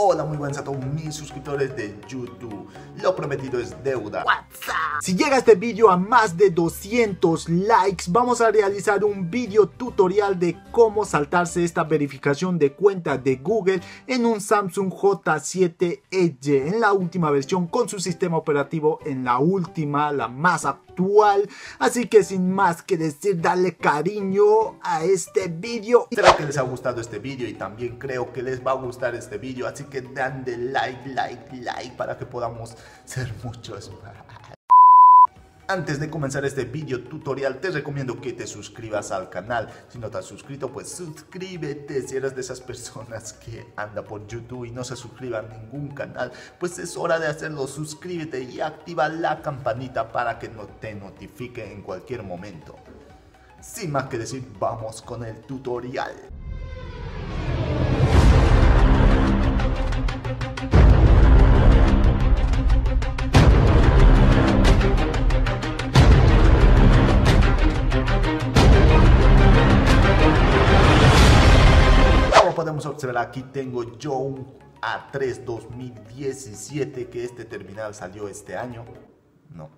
Hola, muy buenas a todos mis suscriptores de YouTube. Lo prometido es deuda. WhatsApp. Si llega este vídeo a más de 200 likes, vamos a realizar un vídeo tutorial de cómo saltarse esta verificación de cuenta de Google en un Samsung J7 Edge, en la última versión con su sistema operativo en la última, la más actual. Así que sin más que decir, dale cariño a este vídeo. Espero que les haya gustado este vídeo y también creo que les va a gustar este vídeo, así que danle like para que podamos ser muchos más. Antes de comenzar este vídeo tutorial, te recomiendo que te suscribas al canal. Si no te has suscrito, pues suscríbete. Si eres de esas personas que anda por YouTube y no se suscriban a ningún canal, pues es hora de hacerlo. Suscríbete y activa la campanita para que no te notifique en cualquier momento. Sin más que decir, vamos con el tutorial. Podemos observar, aquí tengo yo un A3 2017, que este terminal salió este año. No,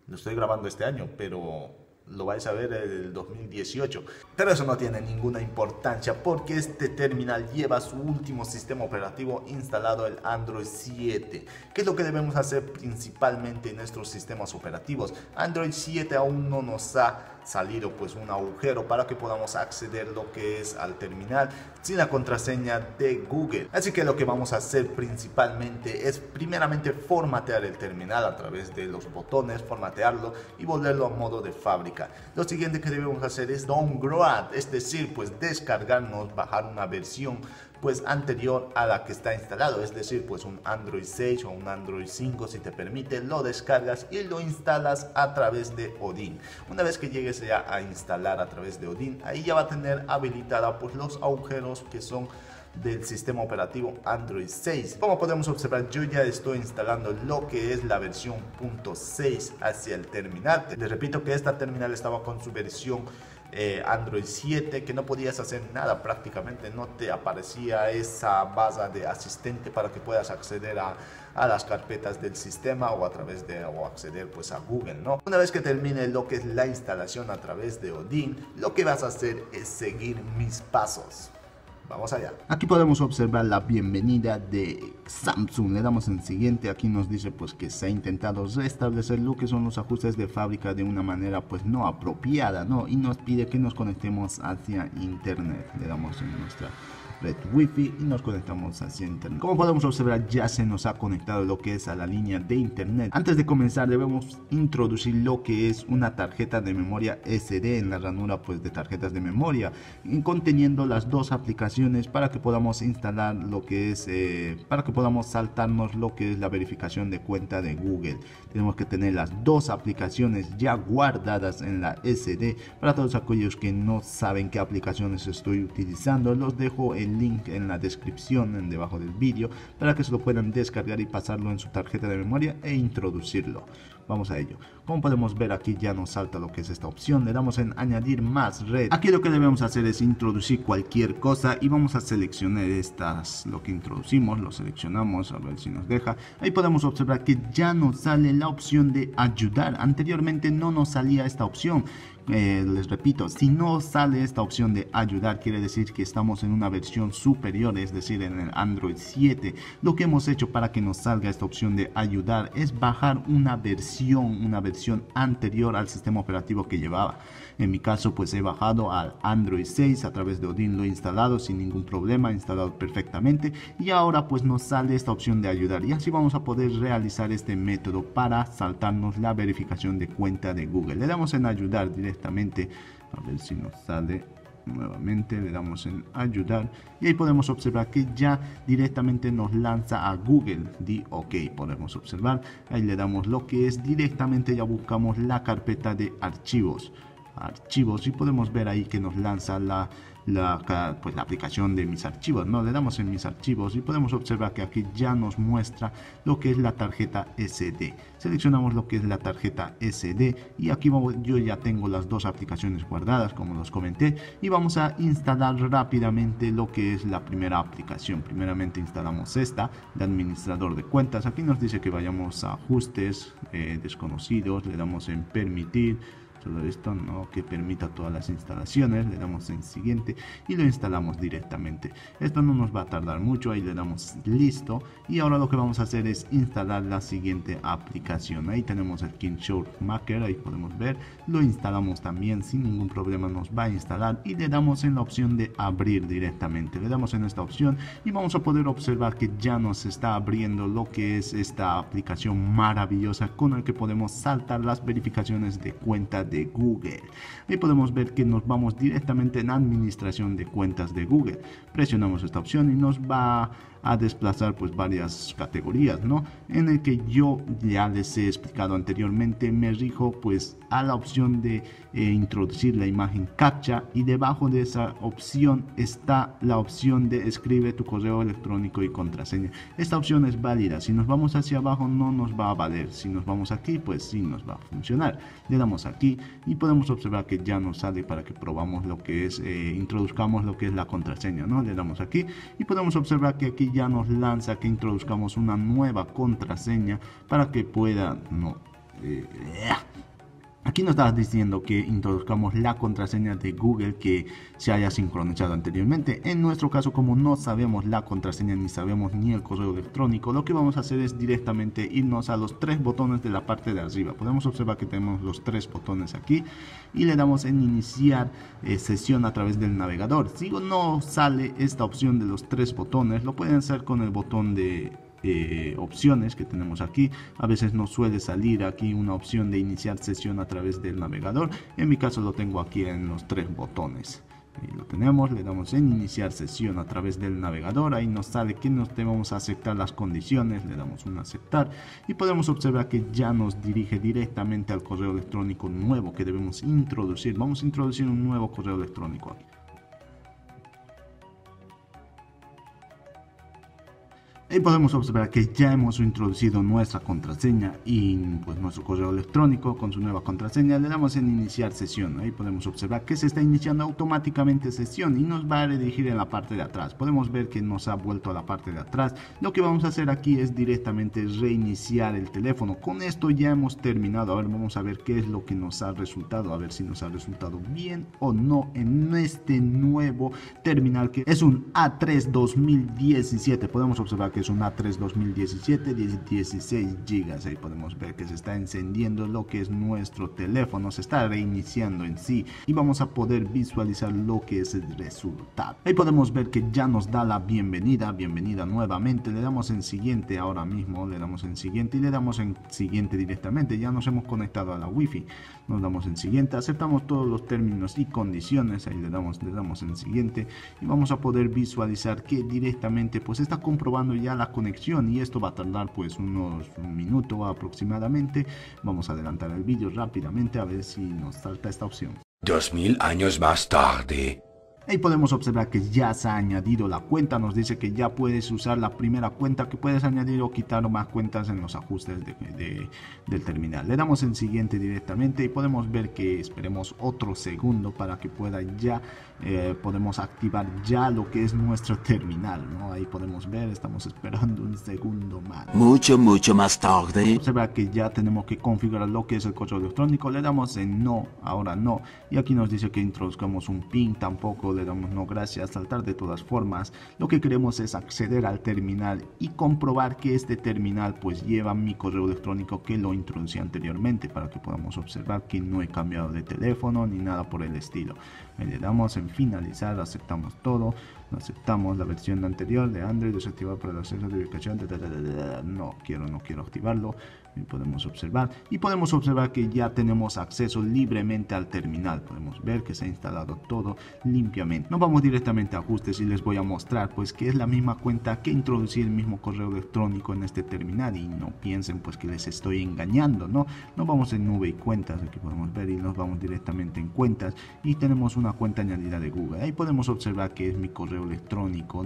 lo estoy grabando este año, pero lo vais a ver el 2018. Pero eso no tiene ninguna importancia, porque este terminal lleva su último sistema operativo instalado, el Android 7. ¿Qué es lo que debemos hacer principalmente en nuestros sistemas operativos? Android 7 aún no nos ha salido pues un agujero para que podamos acceder lo que es al terminal sin la contraseña de Google. Así que lo que vamos a hacer principalmente es primeramente formatear el terminal a través de los botones, formatearlo y volverlo a modo de fábrica. Lo siguiente que debemos hacer es downgrade, es decir, pues descargarnos, bajar una versión pues anterior a la que está instalado, es decir, pues un Android 6 o un Android 5 si te permite, lo descargas y lo instalas a través de Odin. Una vez que llegues ya a instalar a través de Odin, ahí ya va a tener habilitada pues los agujeros que son del sistema operativo Android 6. Como podemos observar, yo ya estoy instalando lo que es la versión .6 hacia el terminal. Les repito que esta terminal estaba con su versión Android 7, que no podías hacer nada, prácticamente no te aparecía esa barra de asistente para que puedas acceder a las carpetas del sistema o a través de acceder pues a Google, ¿no? Una vez que termine lo que es la instalación a través de Odin, lo que vas a hacer es seguir mis pasos. Vamos allá. Aquí podemos observar la bienvenida de Samsung. Le damos en siguiente. Aquí nos dice pues que se ha intentado restablecer lo que son los ajustes de fábrica de una manera pues no apropiada, ¿no? Y nos pide que nos conectemos hacia internet. Le damos en nuestra red wifi y nos conectamos hacia internet. Como podemos observar, ya se nos ha conectado lo que es a la línea de internet. Antes de comenzar debemos introducir lo que es una tarjeta de memoria SD en la ranura pues de tarjetas de memoria, conteniendo las dos aplicaciones para que podamos instalar lo que es para que podamos saltarnos lo que es la verificación de cuenta de Google. Tenemos que tener las dos aplicaciones ya guardadas en la SD. Para todos aquellos que no saben qué aplicaciones estoy utilizando, los dejo el link en la descripción debajo del vídeo para que se lo puedan descargar y pasarlo en su tarjeta de memoria e introducirlo. Vamos a ello. Como podemos ver, aquí ya nos salta lo que es esta opción. Le damos en añadir más red. Aquí lo que debemos hacer es introducir cualquier cosa y vamos a seleccionar estas, lo que introducimos, lo seleccionamos a ver si nos deja. Ahí podemos observar que ya nos sale la opción de ayudar. Anteriormente no nos salía esta opción. Les repito, si no sale esta opción de ayudar, quiere decir que estamos en una versión superior, es decir, en el Android 7. Lo que hemos hecho para que nos salga esta opción de ayudar es bajar una versión anterior al sistema operativo que llevaba. En mi caso pues he bajado al Android 6 a través de Odin, lo he instalado sin ningún problema, instalado perfectamente, y ahora pues nos sale esta opción de ayudar y así vamos a poder realizar este método para saltarnos la verificación de cuenta de Google. Le damos en ayudar directamente, a ver si nos sale. Nuevamente le damos en ayudar y ahí podemos observar que ya directamente nos lanza a Google. Di OK, podemos observar, ahí le damos lo que es directamente, ya buscamos la carpeta de archivos y podemos ver ahí que nos lanza pues la aplicación de mis archivos, ¿no? Le damos en mis archivos y podemos observar que aquí ya nos muestra lo que es la tarjeta SD. Seleccionamos lo que es la tarjeta SD y aquí yo ya tengo las dos aplicaciones guardadas, como los comenté, y vamos a instalar rápidamente lo que es la primera aplicación. Primeramente instalamos esta de administrador de cuentas. Aquí nos dice que vayamos a ajustes, desconocidos, le damos en permitir. Todo esto, ¿no?, que permita todas las instalaciones, le damos en siguiente y lo instalamos directamente. Esto no nos va a tardar mucho, ahí le damos listo y ahora lo que vamos a hacer es instalar la siguiente aplicación. Ahí tenemos el Keynote Maker, ahí podemos ver, lo instalamos también sin ningún problema, nos va a instalar y le damos en la opción de abrir directamente. Le damos en esta opción y vamos a poder observar que ya nos está abriendo lo que es esta aplicación maravillosa con la que podemos saltar las verificaciones de cuenta de Google. Ahí podemos ver que nos vamos directamente en administración de cuentas de Google. Presionamos esta opción y nos va a desplazar pues varias categorías, ¿no? En el que yo ya les he explicado anteriormente, me rijo pues a la opción de introducir la imagen captcha y debajo de esa opción está la opción de escribe tu correo electrónico y contraseña. Esta opción es válida. Si nos vamos hacia abajo no nos va a valer, si nos vamos aquí pues sí nos va a funcionar. Le damos aquí y podemos observar que ya nos sale para que probamos lo que es, introduzcamos lo que es la contraseña, ¿no? Le damos aquí y podemos observar que aquí ya nos lanza que introduzcamos una nueva contraseña para que pueda, aquí nos está diciendo que introduzcamos la contraseña de Google que se haya sincronizado anteriormente. En nuestro caso, como no sabemos la contraseña ni sabemos ni el correo electrónico, lo que vamos a hacer es directamente irnos a los tres botones de la parte de arriba. Podemos observar que tenemos los tres botones aquí y le damos en iniciar sesión a través del navegador. Si no sale esta opción de los tres botones, lo pueden hacer con el botón de opciones que tenemos aquí. A veces nos suele salir aquí una opción de iniciar sesión a través del navegador. En mi caso lo tengo aquí en los tres botones. Ahí lo tenemos, le damos en iniciar sesión a través del navegador. Ahí nos sale que nos debemos aceptar las condiciones, le damos un aceptar y podemos observar que ya nos dirige directamente al correo electrónico nuevo que debemos introducir. Vamos a introducir un nuevo correo electrónico aquí. Ahí podemos observar que ya hemos introducido nuestra contraseña y pues nuestro correo electrónico con su nueva contraseña. Le damos en iniciar sesión. Ahí podemos observar que se está iniciando automáticamente sesión y nos va a redirigir en la parte de atrás. Podemos ver que nos ha vuelto a la parte de atrás. Lo que vamos a hacer aquí es directamente reiniciar el teléfono. Con esto ya hemos terminado. A ver, vamos a ver qué es lo que nos ha resultado. A ver si nos ha resultado bien o no en este nuevo terminal que es un A3 2017. Podemos observar que es un A3 2017 de 16 GB. Ahí podemos ver que se está encendiendo lo que es nuestro teléfono, se está reiniciando en sí y vamos a poder visualizar lo que es el resultado. Ahí podemos ver que ya nos da la bienvenida nuevamente. Le damos en siguiente ahora mismo, le damos en siguiente y le damos en siguiente directamente. Ya nos hemos conectado a la Wi-Fi, nos damos en siguiente, aceptamos todos los términos y condiciones. Ahí le damos en siguiente y vamos a poder visualizar que directamente pues está comprobando ya la conexión y esto va a tardar pues un minuto aproximadamente. Vamos a adelantar el vídeo rápidamente a ver si nos salta esta opción. 2000 años más tarde. Ahí podemos observar que ya se ha añadido la cuenta, nos dice que ya puedes usar la primera cuenta, que puedes añadir o quitar más cuentas en los ajustes del terminal. Le damos en siguiente directamente y podemos ver que esperemos otro segundo para que pueda ya, podemos activar ya lo que es nuestro terminal, ¿no? Ahí podemos ver, estamos esperando un segundo más. Mucho más tarde. Observa que ya tenemos que configurar lo que es el correo electrónico, le damos en no, ahora no, y aquí nos dice que introduzcamos un PIN, tampoco le damos no gracias, saltar de todas formas. Lo que queremos es acceder al terminal y comprobar que este terminal pues lleva mi correo electrónico que lo introducí anteriormente para que podamos observar que no he cambiado de teléfono ni nada por el estilo. Le damos en finalizar, aceptamos todo, Lo aceptamos. La versión anterior de Android desactivada para el acceso de ubicación. No quiero activarlo. Y podemos observar que ya tenemos acceso libremente al terminal. Podemos ver que se ha instalado todo limpiamente. Nos vamos directamente a ajustes y les voy a mostrar pues que es la misma cuenta que introducir el mismo correo electrónico en este terminal, y no piensen pues que les estoy engañando, ¿no? Nos vamos en nube y cuentas, aquí podemos ver, y nos vamos directamente en cuentas y tenemos una cuenta añadida de Google. Ahí podemos observar que es mi correo electrónico,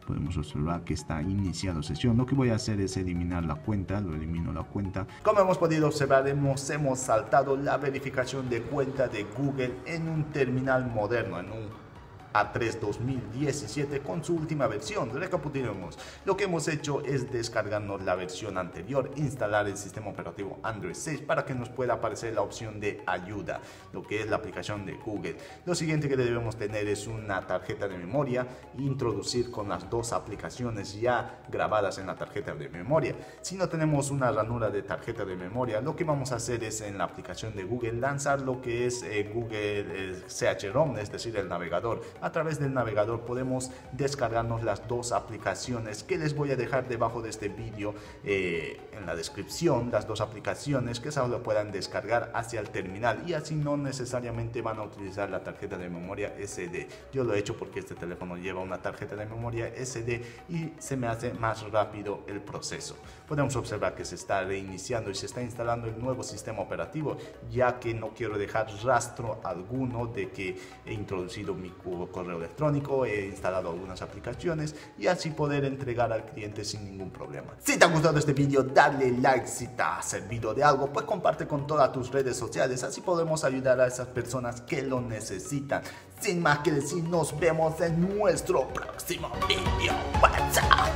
podemos observar que está iniciado sesión. Lo que voy a hacer es eliminar la cuenta, lo elimino la cuenta. Como hemos podido observar, hemos saltado la verificación de cuenta de Google en un terminal moderno, en un A3 2017 con su última versión. Recapitulemos. Lo que hemos hecho es descargarnos la versión anterior, instalar el sistema operativo Android 6 para que nos pueda aparecer la opción de ayuda, lo que es la aplicación de Google. Lo siguiente que debemos tener es una tarjeta de memoria, introducir con las dos aplicaciones ya grabadas en la tarjeta de memoria. Si no tenemos una ranura de tarjeta de memoria, lo que vamos a hacer es en la aplicación de Google lanzar lo que es Google CH-ROM, es decir, el navegador. A través del navegador podemos descargarnos las dos aplicaciones que les voy a dejar debajo de este vídeo en la descripción, las dos aplicaciones que solo puedan descargar hacia el terminal, y así no necesariamente van a utilizar la tarjeta de memoria SD. Yo lo he hecho porque este teléfono lleva una tarjeta de memoria SD y se me hace más rápido el proceso. Podemos observar que se está reiniciando y se está instalando el nuevo sistema operativo, ya que no quiero dejar rastro alguno de que he introducido mi correo electrónico, he instalado algunas aplicaciones y así poder entregar al cliente sin ningún problema. Si te ha gustado este vídeo, dale like. Si te ha servido de algo, pues comparte con todas tus redes sociales, así podemos ayudar a esas personas que lo necesitan. Sin más que decir, nos vemos en nuestro próximo vídeo. WhatsApp.